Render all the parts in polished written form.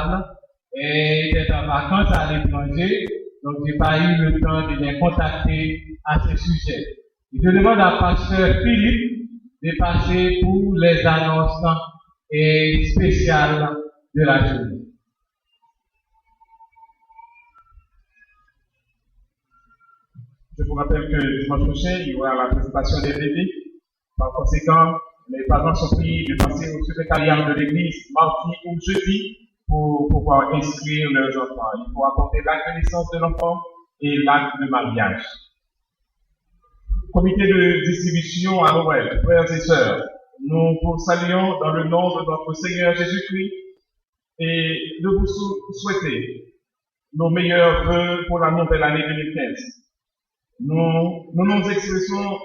stable et était en vacances à l'étranger, donc j'ai pas eu le temps de les contacter à ce sujet. Et je demande à Pasteur Philippe de passer pour les annonces spéciales de la journée. Je vous rappelle que dimanche prochain, il y aura la présentation des bébés. Par conséquent, les parents sont priés de passer au secrétariat de l'église mardi ou jeudi pour pouvoir inscrire leurs enfants. Il faut apporter l'acte de naissance de l'enfant et l'acte de mariage. Comité de distribution à Noël, frères et sœurs, nous vous saluons dans le nom de notre Seigneur Jésus-Christ et de vous souhaiter nos meilleurs vœux pour la nouvelle année 2015. Nous nous empressons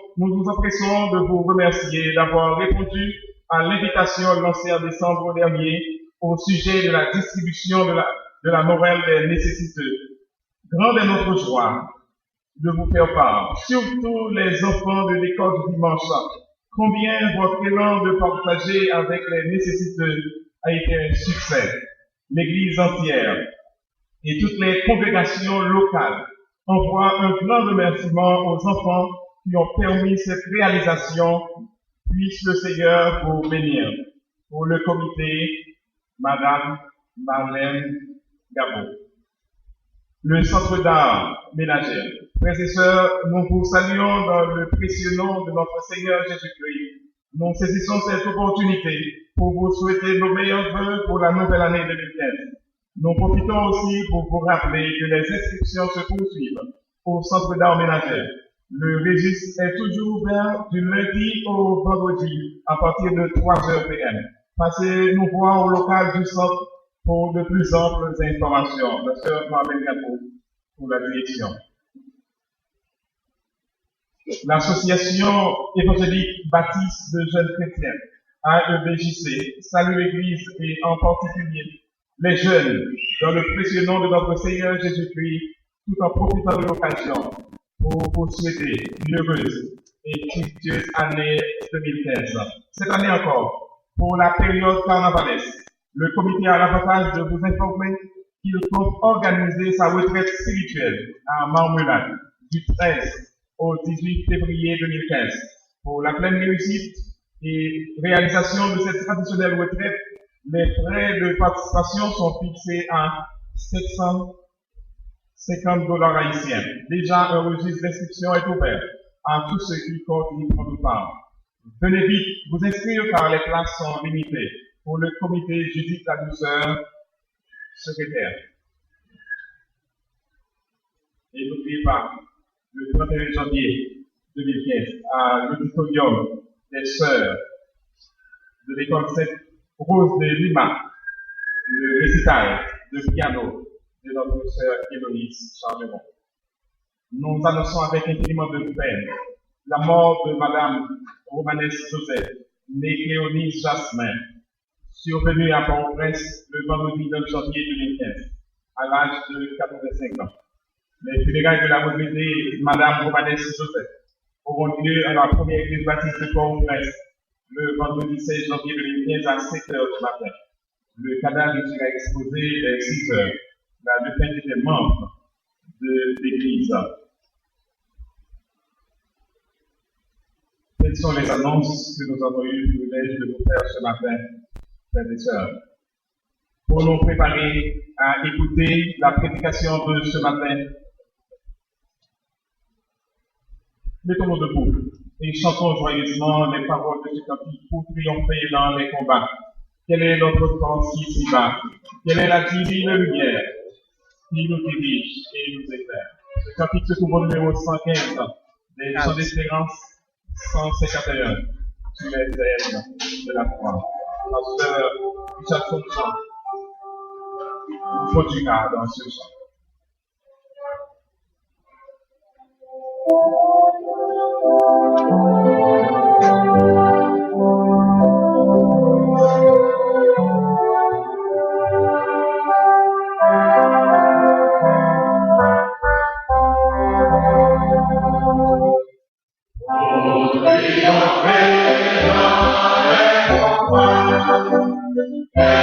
de vous remercier d'avoir répondu à l'invitation lancée en décembre dernier au sujet de la distribution de la Noël des nécessiteux. Grande est notre joie de vous faire part, surtout les enfants de l'école du dimanche, combien votre élan de partager avec les nécessiteux a été un succès. L'Église entière et toutes les congrégations locales envoient un grand remerciement aux enfants qui ont permis cette réalisation. Puisse le Seigneur vous bénir. Pour le comité, Madame Marlène Gabot. Le Centre d'art ménagère. Frères et sœurs, nous vous saluons dans le précieux nom de notre Seigneur Jésus-Christ. Nous saisissons cette opportunité pour vous souhaiter nos meilleurs vœux pour la nouvelle année 2015. Nous profitons aussi pour vous rappeler que les inscriptions se poursuivent au Centre d'art ménagère. Le registre est toujours ouvert du lundi au vendredi à partir de 3h PM. Passez nous voir au local du centre pour de plus amples informations. La sœur Marlène Gabot pour la direction. L'Association évangélique baptiste de jeunes chrétiens, AEBJC, salue l'Église et en particulier les jeunes dans le précieux nom de notre Seigneur Jésus-Christ, tout en profitant de l'occasion pour vous souhaiter une heureuse et fructueuse année 2015. Cette année encore, pour la période carnavalesque, le comité a l'avantage de vous informer qu'il compte organiser sa retraite spirituelle à Marmelade du 13 au 18 février 2015. Pour la pleine réussite et réalisation de cette traditionnelle retraite, les frais de participation sont fixés à $750 haïtiens. Déjà, un registre d'inscription est ouvert à tous ceux qui comptent y prendre part. Venez vite vous inscrire car les places sont limitées. Pour le comité Judith la douceur, secrétaire. Et n'oubliez pas, le 31 janvier 2015, à l'auditorium des sœurs de l'école Sainte-Rose de Lima, le récital de piano de notre sœur Héloïse Charlemont. Nous annonçons avec infiniment de peine la mort de Madame Romanès Joseph, née Cléonise Jasmin, survenue à Port-au-Prince le vendredi 9 janvier 2015, à l'âge de 85 ans. Les funérailles de la regrettée Madame Romanès Joseph auront lieu à la première église baptiste de Port-au-Prince le vendredi 16 janvier 2015 à 5h du matin. Le cadavre sera exposé vers 6h. La défunte était membre de l'église. Quelles sont les annonces que nous avons eu le privilège de vous faire ce matin, frères et sœurs? Pour nous préparer à écouter la prédication de ce matin, mettons-nous debout et chantons joyeusement les paroles de ce cantique pour triompher dans les combats. Quelle est notre force ici-bas? Quelle est la divine lumière qui nous dirige et nous éclaire? Ce cantique se trouve au numéro 115 des Chants d'Espérance 151 sur les ailes de la croix. Pasteur Richardson nous produira dans ce chant. Amen.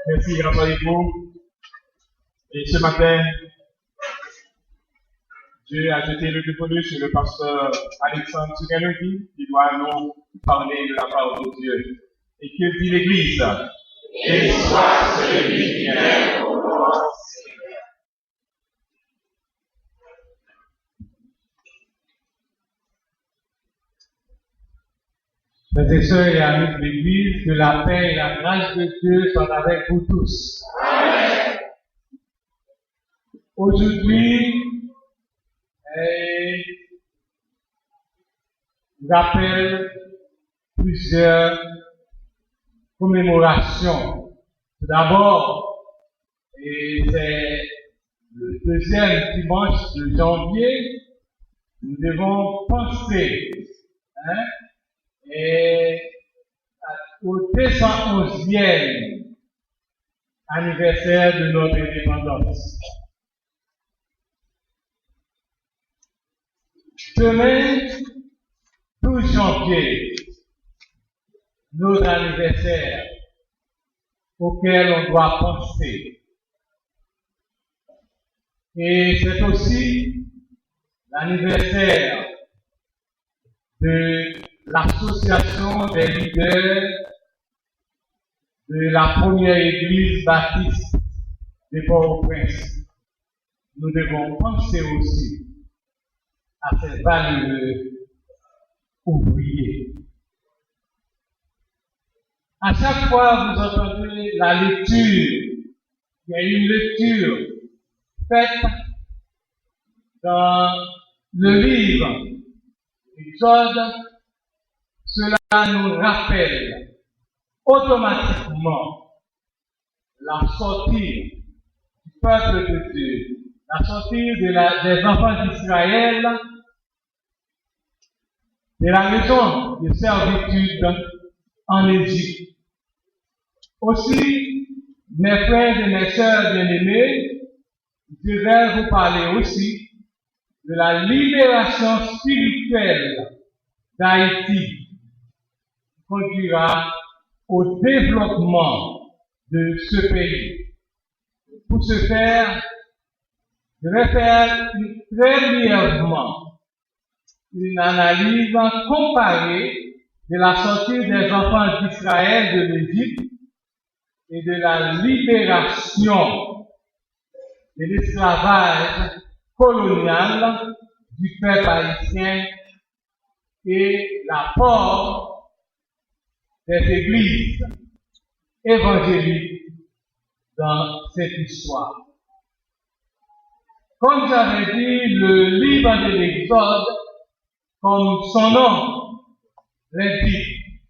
Merci, grâce à vous. Et ce matin, Dieu a jeté le dévolu sur le pasteur Alexandre Tsuganuki qui doit nous parler de la parole de Dieu. Et que dit l'Église? Et soit celui qui est au monde. Frères et sœurs et amis de l'Église, que la paix et la grâce de Dieu soient avec vous tous. Amen. Aujourd'hui, je rappelle plusieurs commémorations. Tout d'abord, c'est le deuxième dimanche de janvier, nous devons penser au 211e anniversaire de notre indépendance. Demain, 12 janvier, nos anniversaires auxquels on doit penser. Et c'est aussi l'anniversaire de l'association des leaders de la première église baptiste de Port-au-Prince. Nous devons penser aussi à ces valeureux ouvriers. À chaque fois, vous entendez la lecture. Il y a une lecture faite dans le livre Exode. Cela nous rappelle automatiquement la sortie du peuple de Dieu, la sortie des enfants d'Israël de la maison de servitude en Égypte. Aussi, mes frères et mes sœurs bien-aimés, je vais vous parler aussi de la libération spirituelle d'Haïti, qui conduira au développement de ce pays. Pour ce faire, je vais faire très brièvement une analyse comparée de la sortie des enfants d'Israël de l'Égypte et de la libération de l'esclavage colonial du peuple haïtien et l'apport des églises évangéliques dans cette histoire. Comme j'avais dit, le livre de l'Exode, comme son nom l'indique,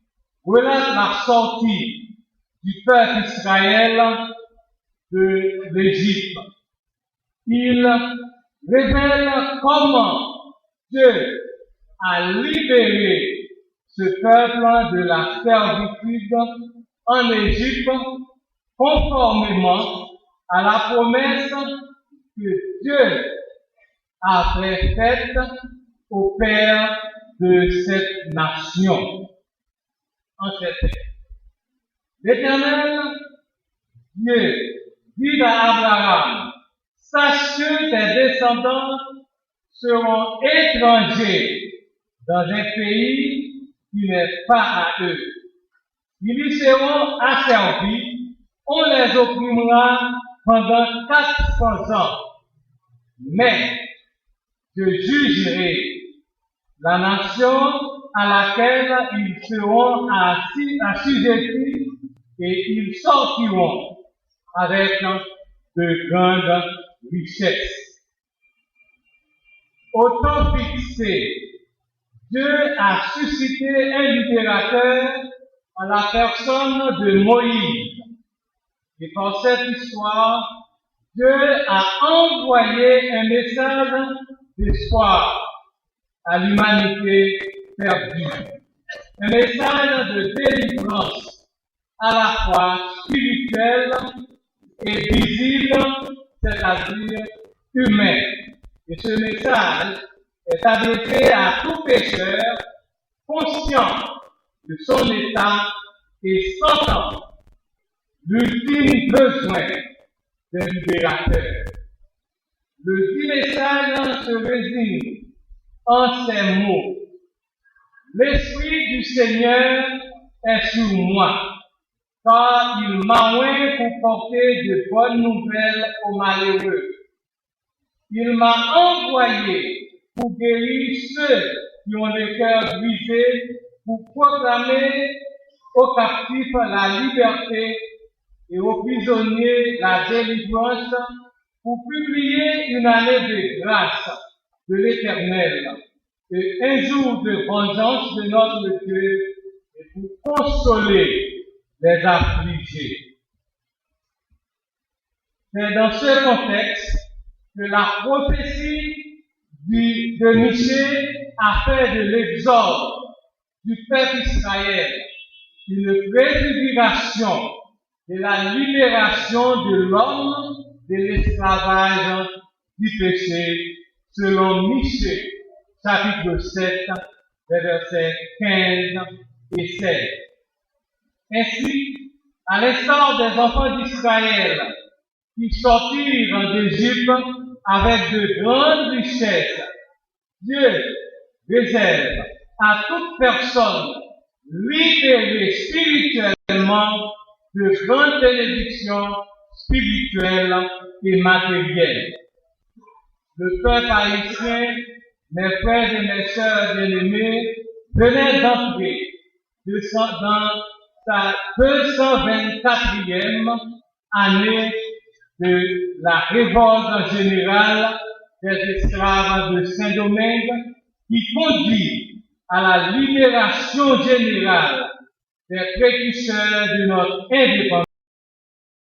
relate la sortie du peuple Israël de l'Égypte. Il révèle comment Dieu a libéré ce peuple de la servitude en Égypte conformément à la promesse que Dieu avait faite au père de cette nation. En fait, l'Éternel, Dieu, dit à Abraham, sache que tes descendants seront étrangers dans un pays qui n'est pas à eux. Ils y seront asservis, on les opprimera pendant 400 ans. Mais je jugerai la nation à laquelle ils seront assujettis et ils sortiront avec de grandes richesses. Au temps fixé, Dieu a suscité un libérateur en la personne de Moïse. Et par cette histoire, Dieu a envoyé un message d'espoir à l'humanité perdue. Un message de délivrance à la fois spirituelle et visible, c'est-à-dire humain. Et ce message est adressé à tout pécheur conscient de son état et sentant l'ultime besoin d'un libérateur. Le dit message se résume en ces mots. L'Esprit du Seigneur est sur moi, car il m'a oint pour porter de bonnes nouvelles aux malheureux. Il m'a envoyé pour guérir ceux qui ont le cœur brisé, pour proclamer aux captifs la liberté et aux prisonniers la délivrance, pour publier une année de grâce de l'Éternel et un jour de vengeance de notre Dieu, et pour consoler les affligés. C'est dans ce contexte que la prophétie de Michée a fait de l'exode du peuple Israël une préfiguration de la libération de l'homme de l'esclavage du péché, selon Michée, chapitre 7, versets 15 et 16. Ainsi, à l'instar des enfants d'Israël qui sortirent d'Égypte avec de grandes richesses, Dieu réserve à toute personne libérée spirituellement de grandes bénédictions spirituelles et matérielles. Le peuple haïtien, mes frères et mes sœurs bien-aimés, venait d'entrer dans sa 224e année de la révolte générale des esclaves de Saint-Domingue, qui conduit à la libération générale des précurseurs de notre indépendance.